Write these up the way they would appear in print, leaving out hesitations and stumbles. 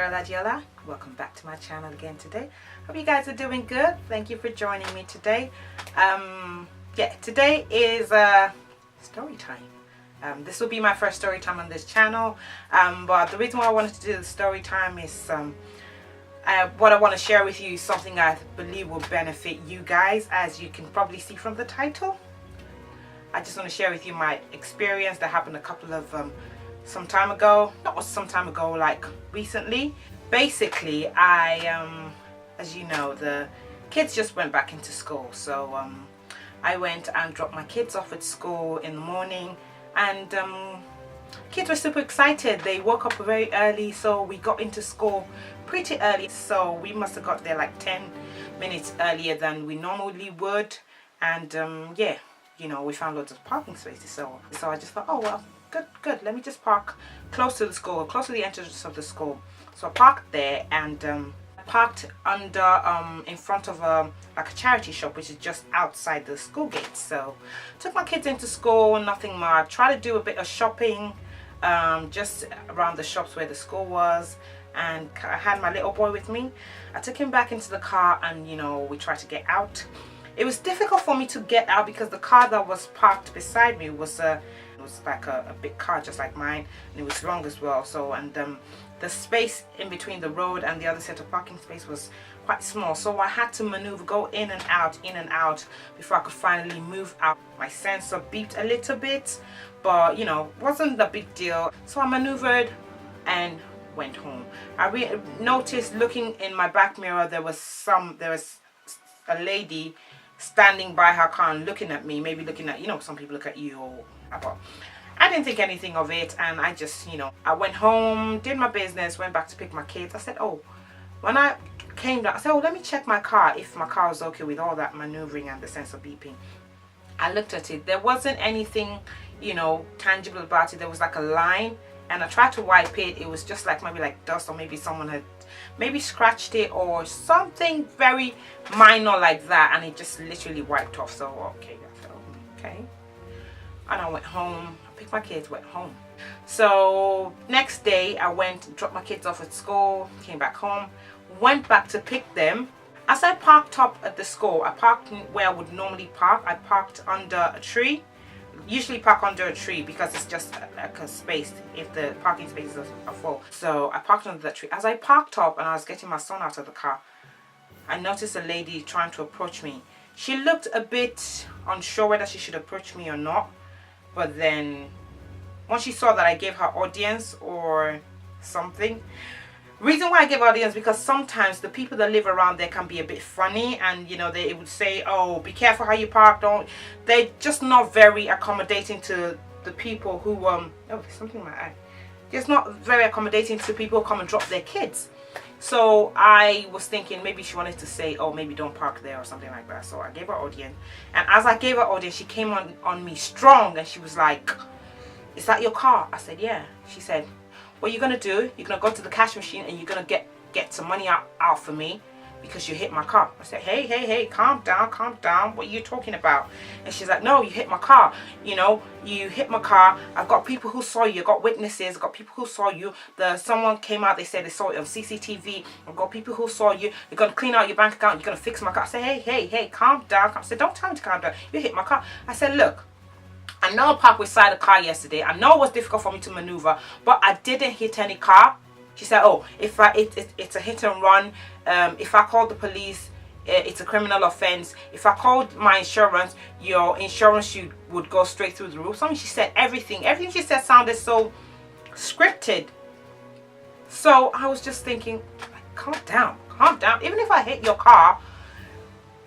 girl Adiola. Welcome back to my channel again today. Hope you guys are doing good. Thank you for joining me today. Today is story time. This will be my first story time on this channel, but the reason why I wanted to do the story time is what I want to share with you is something I believe will benefit you guys, as you can probably see from the title. I just want to share with you my experience that happened a couple of some time ago, like recently. Basically, as you know, the kids just went back into school, so I went and dropped my kids off at school in the morning, and kids were super excited. They woke up very early, so we got into school pretty early, so we must have got there like 10 minutes earlier than we normally would. And yeah, you know, we found loads of parking spaces, so I just thought, oh well, good, let me just park close to the school, close to the entrance of the school. So I parked there, and parked under in front of like a charity shop, which is just outside the school gate. So took my kids into school, nothing much. Tried to do a bit of shopping just around the shops where the school was, and I had my little boy with me. I took him back into the car, and you know, we tried to get out. It was difficult for me to get out because the car that was parked beside me was like a big car just like mine, and it was long as well. So, and the space in between the road and the other set of parking space was quite small, so I had to maneuver, go in and out before I could finally move out. My sensor beeped a little bit, but you know, wasn't a big deal. So I maneuvered and went home. I noticed, looking in my back mirror, there was a lady standing by her car and looking at me, maybe looking at, you know, some people look at you or whatever. I didn't think anything of it, and I just, you know, I went home, did my business, went back to pick my kids. I said, oh, when I came down, I said, oh, let me check my car, if my car was okay with all that maneuvering and the sensor beeping. I looked at it. There wasn't anything, you know, tangible about it. There was like a line, and I tried to wipe it. It was just like maybe like dust, or maybe someone had maybe scratched it or something very minor like that, and it just literally wiped off. So okay, I thought, okay. And I went home, I picked my kids, went home. So next day I went, dropped my kids off at school, came back home, went back to pick them. As I parked up at the school, I parked where I would normally park. I parked under a tree. Usually park under a tree because it's just like a space if the parking spaces are full. So I parked under that tree. As I parked up and I was getting my son out of the car, I noticed a lady trying to approach me. She looked a bit unsure whether she should approach me or not. But then once she saw that I gave her audience or something. Reason why I give audience, because sometimes the people that live around there can be a bit funny, and you know, they would say, oh, be careful how you park, they're just not very accommodating to the people who oh, there's something in my eye. Just not very accommodating to people who come and drop their kids. So I was thinking maybe she wanted to say, oh, maybe don't park there or something like that. So I gave her audience, and as I gave her audience, she came on me strong, and she was like, is that your car? I said, yeah. She said, what you're gonna do, you're gonna go to the cash machine and you're gonna get some money out for me because you hit my car. I said, hey, calm down, what are you talking about? And she's like, no, you hit my car, you know, you hit my car. I've got people who saw you, I've got witnesses, I've got people who saw you. Someone came out, they said they saw it on CCTV. I've got people who saw you. You're gonna clean out your bank account, you're gonna fix my car. I said, hey, calm down. I said, don't tell me to calm down, you hit my car. I said, look, I know I parked beside the car yesterday. I know it was difficult for me to maneuver, but I didn't hit any car. She said, oh, if it's a hit and run, if I call the police, it's a criminal offense. If I called my insurance, your insurance would go straight through the roof. Something she said, everything she said sounded so scripted. So I was just thinking, calm down. Even if I hit your car,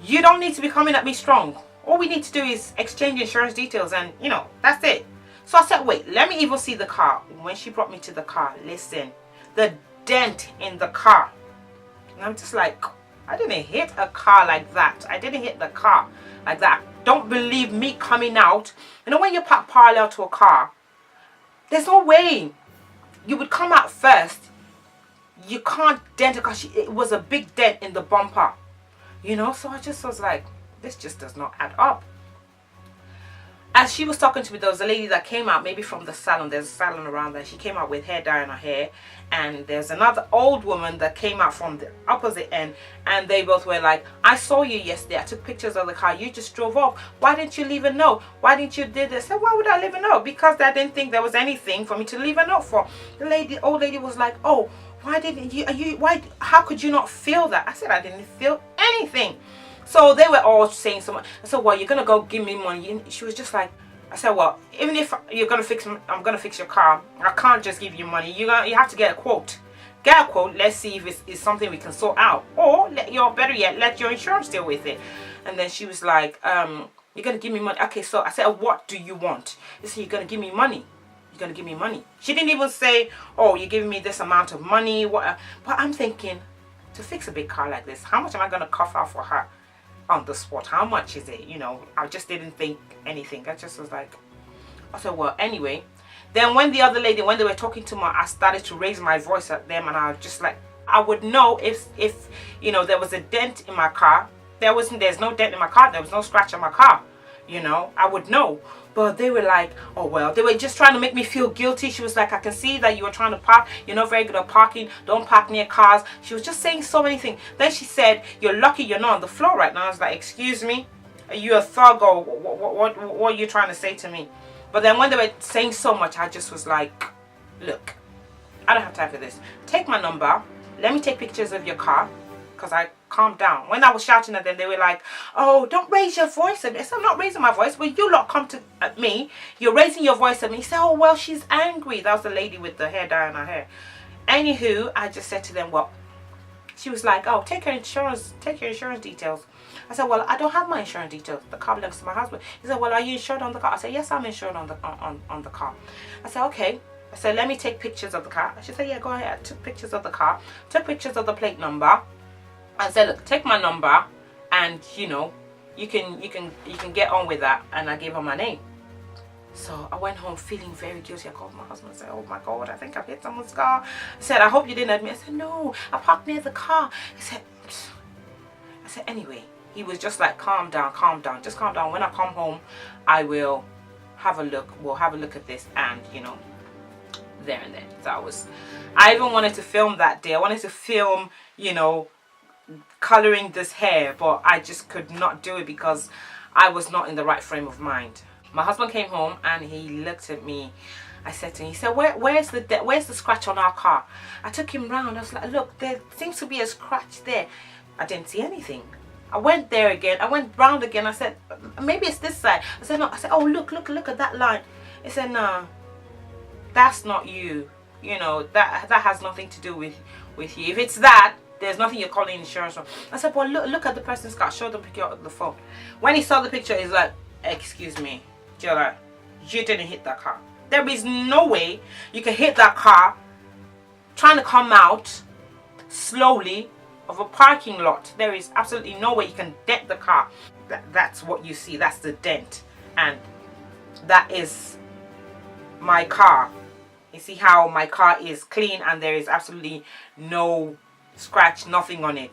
you don't need to be coming at me strong. All we need to do is exchange insurance details, and you know, that's it. So I said, wait, let me even see the car. When she brought me to the car, listen, the dent in the car. And I'm just like, I didn't hit a car like that. I didn't hit the car like that. Don't believe me coming out. You know, when you park parallel to a car, there's no way you would come out first. You can't dent a car. It was a big dent in the bumper. You know, so I just was like, this just does not add up. as she was talking to me, there was a lady that came out, maybe from the salon. There's a salon around there. She came out with hair dye in her hair, and there's another old woman that came out from the opposite end, and they both were like, I saw you yesterday. I took pictures of the car. You just drove off. Why didn't you leave a note? Why didn't you do this? I said, why would I leave a note? Because I didn't think there was anything for me to leave a note for. The old lady was like, oh, why didn't you, how could you not feel that? I said, I didn't feel anything. So they were all saying so much. I said, well, you're gonna go give me money. And she was just like, I said, well, even if you're gonna I'm gonna fix your car, I can't just give you money. You have to get a quote. Get a quote. Let's see if it's something we can sort out, or better yet, let your insurance deal with it. And then she was like, you're gonna give me money. Okay, so I said, what do you want? She said, you're gonna give me money. You're gonna give me money. She didn't even say, oh, you're giving me this amount of money. What? But I'm thinking, to fix a big car like this, how much am I gonna cough out for her? On the spot, how much is it? I just didn't think anything. I just was like, I said, well, anyway. Then when the other lady, when they were talking to me, I started to raise my voice at them, and I was just like, I would know if there was a dent in my car. There's no dent in my car. There was no scratch on my car. I would know. But they were like, oh well, they were just trying to make me feel guilty. She was like, I can see that you were trying to park. You're not very good at parking. Don't park near cars. She was just saying so many things. Then she said, you're lucky you're not on the floor right now. I was like, excuse me? Are you a thug, or what are you trying to say to me? But then when they were saying so much, I just was like, look, I don't have time for this. Take my number. Let me take pictures of your car. Because I calmed down. When I was shouting at them, they were like, oh, don't raise your voice at me. I said, I'm not raising my voice. Well, you lot come at me. You're raising your voice at me. He said, oh, well, she's angry. That was the lady with the hair dye in her hair. Anywho, I just said to them, well, she was like, oh, take your insurance details. I said, well, I don't have my insurance details. The car belongs to my husband. He said, well, are you insured on the car? I said, yes, I'm insured on the car. I said, okay. I said, let me take pictures of the car. She said, yeah, go ahead. I took pictures of the car. Took pictures of the plate number. I said, look, take my number, and you can get on with that. And I gave her my name. So I went home feeling very guilty. I called my husband and said, oh my God, I think I've hit someone's car. I said, I hope you didn't admit. I said, no, I parked near the car. I said, anyway. He was just like, calm down, just calm down. When I come home, I will have a look. We'll have a look at this, and there and then. So I even wanted to film that day. I wanted to film, coloring this hair, but I just could not do it because I was not in the right frame of mind. My husband came home and he looked at me. I said to him, he said, where's the scratch on our car? I took him round. I was like, look, there seems to be a scratch there. I didn't see anything. I went there again. I went round again. I said, maybe it's this side. I said, no. I said, oh, look at that line. He said, no, that's not you. That has nothing to do with you. If it's that, there's nothing you're calling insurance from. I said, well, look at the person's car. Show them the picture of the phone. When he saw the picture, he's like, excuse me, Jola, you didn't hit that car. There is no way you can hit that car trying to come out slowly of a parking lot. There is absolutely no way you can dent the car. That's what you see. That's the dent. And that is my car. You see how my car is clean and there is absolutely no scratch, nothing on it.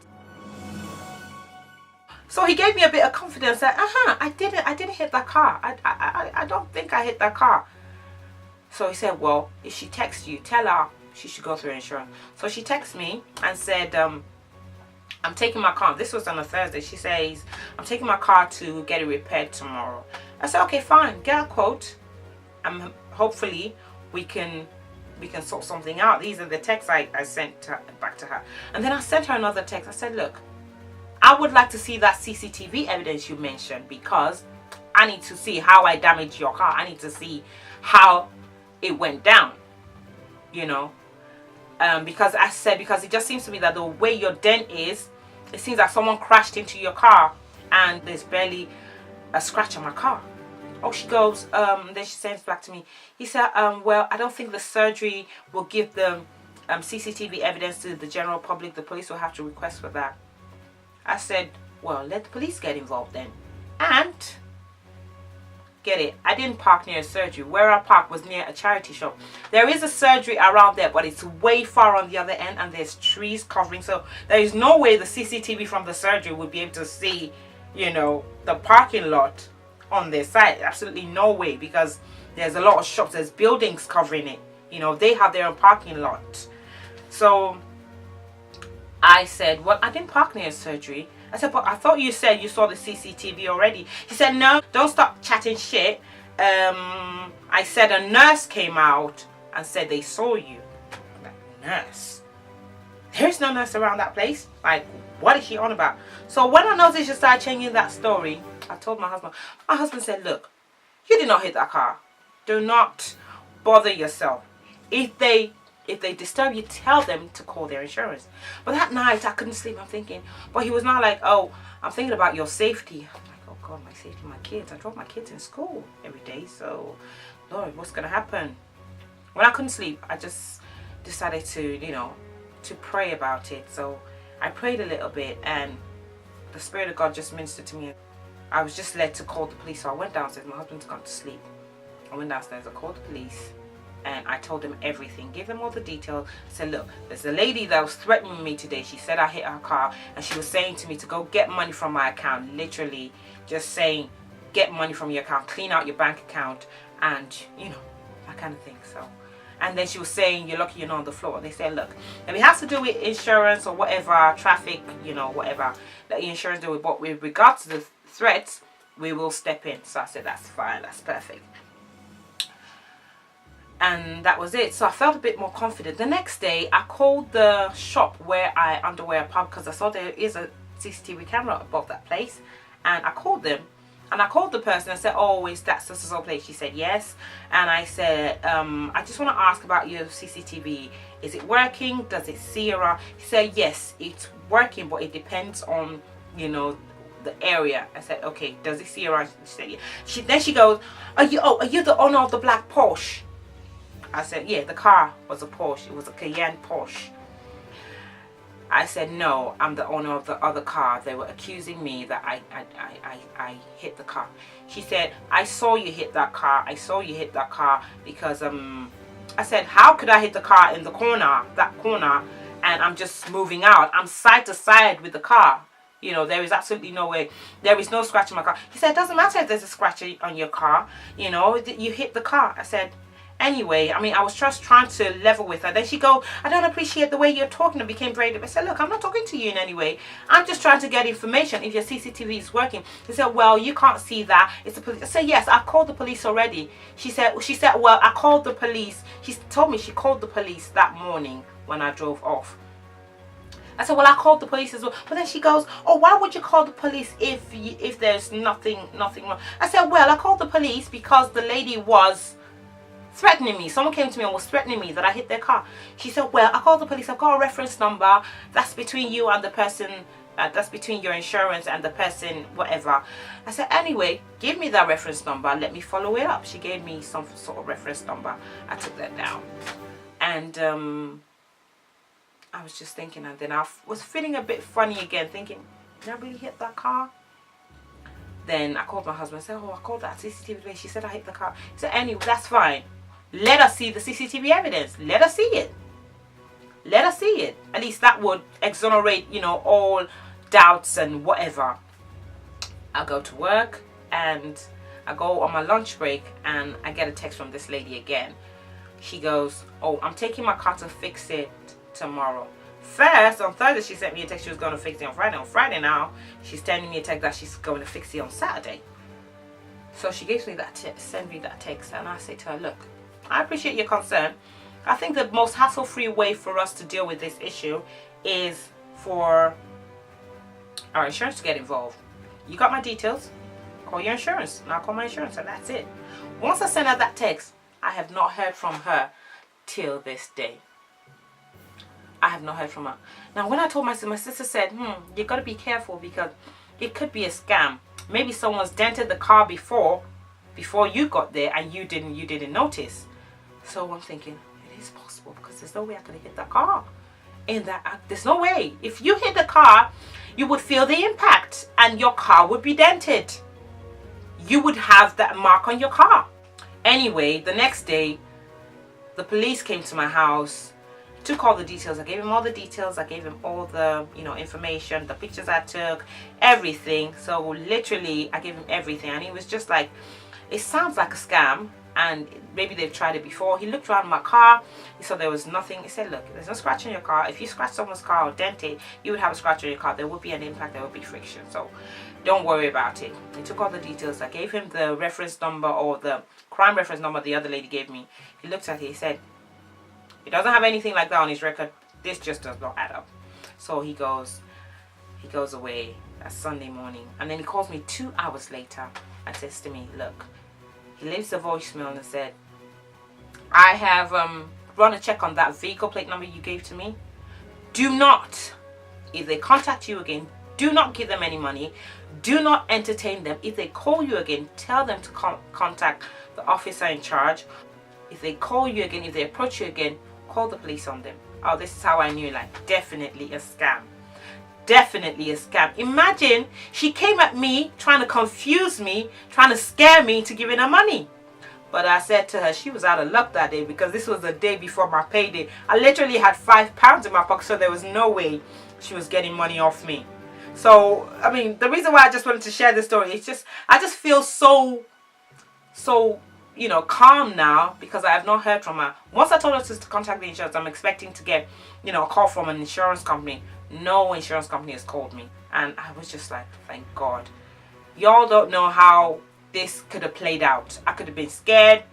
So he gave me a bit of confidence that I didn't hit that car. I don't think I hit that car. So he said, well, if she texts you, tell her she should go through insurance. So she texted me and said, I'm taking my car. This was on a Thursday. She says, I'm taking my car to get it repaired tomorrow. I said, okay, fine, get a quote. Hopefully we can sort something out. These are the texts I sent back to her. And then I sent her another text. I said, look, I would like to see that CCTV evidence you mentioned, because I need to see how I damaged your car. I need to see how it went down, because it just seems to me that the way your dent is, it seems like someone crashed into your car and there's barely a scratch on my car. Oh, she goes, then she sends back to me. He said, well, I don't think the surgery will give them CCTV evidence to the general public. The police will have to request for that. I said, well, let the police get involved then. And get it, I didn't park near a surgery. Where I parked was near a charity shop. There is a surgery around there, but it's way far on the other end and there's trees covering. So there is no way the CCTV from the surgery would be able to see, the parking lot on their site. Absolutely no way, because there's a lot of shops, there's buildings covering it. You know, they have their own parking lot. So I said, well, I didn't park near surgery. I said, but I thought you said you saw the CCTV already. He said, no, don't stop chatting shit. I said a nurse came out and said they saw you. I'm like, nurse? There's no nurse around that place. Like, what is she on about? So when I noticed she started changing that story, I told my husband. My husband said, look, you did not hit that car. Do not bother yourself. If they disturb you, tell them to call their insurance. But that night I couldn't sleep. I'm thinking, but he was not like, oh, I'm thinking about your safety. I'm like, oh God, my safety, my kids. I drop my kids in school every day. So, Lord, what's going to happen? When I couldn't sleep, I just decided to, you know, to pray about it. So I prayed a little bit, and the Spirit of God just ministered to me. I was just led to call the police. So I went downstairs. My husband's gone to sleep. I went downstairs. I called the police. And I told them everything, gave them all the details. Said, look, there's a lady that was threatening me today. She said I hit her car, and she was saying to me to go get money from my account. Literally just saying, get money from your account, clean out your bank account, and, you know, that kind of thing. So, and then she was saying, you're lucky you're not on the floor. They said, look, if it has to do with insurance or whatever, traffic, you know, whatever, let the insurance do it. But with regards to the threats, we will step in. So I said, that's fine, that's perfect. And that was it. So I felt a bit more confident. The next day, I called the shop where I park, because I saw there is a CCTV camera above that place. And I called them. And I called the person and said, oh, is that so place? She said, yes. And I said, I just want to ask about your CCTV. Is it working? Does it see around? He said, yes, it's working, but it depends on, you know, the area. I said, okay, does it see around? She said, yeah. Then she goes, are you the owner of the black Porsche? I said, yeah, the car was a Porsche. It was a Cayenne Porsche. I said, no, I'm the owner of the other car. They were accusing me that I hit the car. She said, I saw you hit that car. I saw you hit that car because, I said, how could I hit the car in the corner, that corner, and I'm just moving out? I'm side to side with the car. You know, there is absolutely no way. There is no scratch in my car. He said, it doesn't matter if there's a scratch on your car. You know, you hit the car. I said, anyway, I mean, I was just trying to level with her. Then she go, I don't appreciate the way you're talking. And became very. I said, look, I'm not talking to you in any way. I'm just trying to get information if your CCTV is working. She said, well, you can't see that. It's the police. I said, yes, I called the police already. She said, well, I called the police. She told me she called the police that morning when I drove off. I said, well, I called the police as well. But then she goes, oh, why would you call the police if there's nothing wrong? I said, well, I called the police because the lady was threatening me. Someone came to me and was threatening me that I hit their car. She said, well, I called the police. I've got a reference number. That's between you and the person. That's between your insurance and the person, whatever. I said, anyway, give me that reference number. Let me follow it up. She gave me some sort of reference number. I took that down. And I was just thinking, and then I was feeling a bit funny again, thinking, did I really hit that car? Then I called my husband and said, oh, I called that CCTV place. She said I hit the car. He said, anyway, that's fine. Let us see the CCTV evidence. Let us see it. Let us see it. At least that would exonerate, you know, all doubts and whatever. I go to work and I go on my lunch break and I get a text from this lady again. She goes, oh, I'm taking my car to fix it tomorrow. First, on Thursday, she sent me a text she was going to fix it on Friday. On Friday now, she's sending me a text that she's going to fix it on Saturday. So she gives me that send me that text, and I say to her, look, I appreciate your concern. I think the most hassle-free way for us to deal with this issue is for our insurance to get involved. You got my details? Call your insurance. And I'll call my insurance, and that's it. Once I send her that text, I have not heard from her till this day. I have not heard from her. Now, when I told my sister said, you got to be careful because it could be a scam. Maybe someone's dented the car before you got there and you didn't notice. So I'm thinking, it is possible because there's no way I could have hit that car. There's no way. If you hit the car, you would feel the impact and your car would be dented. You would have that mark on your car. Anyway, the next day, the police came to my house took all the details. I gave him all the details. I gave him all the, you know, information, the pictures I took, everything. So literally I gave him everything, and he was just like, it sounds like a scam, and maybe they've tried it before. He looked around my car. He saw there was nothing. He said, look, there's no scratch on your car. If you scratch someone's car or dent it, you would have a scratch on your car. There would be an impact, there would be friction, so don't worry about it. He took all the details. I gave him the reference number, or the crime reference number the other lady gave me. He looked at it. He said, he doesn't have anything like that on his record. This just does not add up. So he goes away. That's Sunday morning, and then he calls me 2 hours later and says to me, look, he leaves a voicemail and said, I have run a check on that vehicle plate number you gave to me. Do not, if they contact you again, do not give them any money. Do not entertain them. If they call you again, tell them to contact the officer in charge. If they call you again, if they approach you again, call the police on them. Oh, this is how I knew, like, definitely a scam. Definitely a scam. Imagine she came at me trying to confuse me, trying to scare me into giving her money. But I said to her, she was out of luck that day, because this was the day before my payday. I literally had £5 in my pocket, so there was no way she was getting money off me. So, I mean, the reason why I just wanted to share this story is just, I just feel so, you know, calm now, because I have not heard from her. Once I told her to contact the insurance, I'm expecting to get, you know, a call from an insurance company. No insurance company has called me, and I was just like, thank God. Y'all don't know how this could have played out. I could have been scared,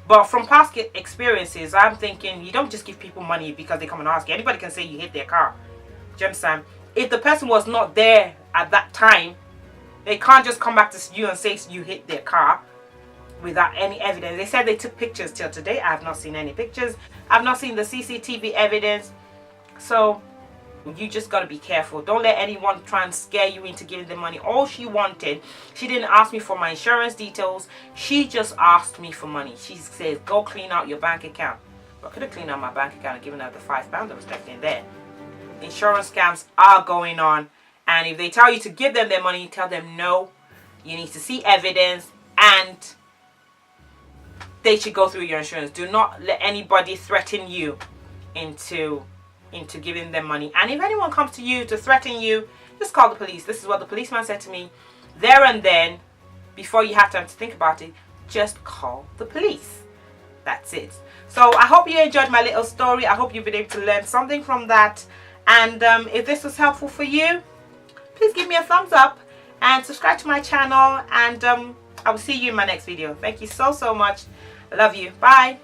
but from past experiences, I'm thinking, you don't just give people money because they come and ask you. Anybody can say you hit their car. Do you understand? If the person was not there at that time, they can't just come back to you and say you hit their car without any evidence. They said they took pictures. Till today, I have not seen any pictures. I've not seen the CCTV evidence. So you just got to be careful. Don't let anyone try and scare you into giving them money. All she wanted, she didn't ask me for my insurance details. She just asked me for money. She says, go clean out your bank account. I could have cleaned out my bank account and given her the £5 that was left in there. Insurance scams are going on, and if they tell you to give them their money, tell them no. You need to see evidence, and they should go through your insurance. Do not let anybody threaten you into giving them money. And if anyone comes to you to threaten you, just call the police. This is what the policeman said to me there and then, before you have time to think about it. Just call the police. That's it. So I hope you enjoyed my little story. I hope you've been able to learn something from that. And if this was helpful for you, please give me a thumbs up and subscribe to my channel, and I will see you in my next video. Thank you so much. I love you. Bye.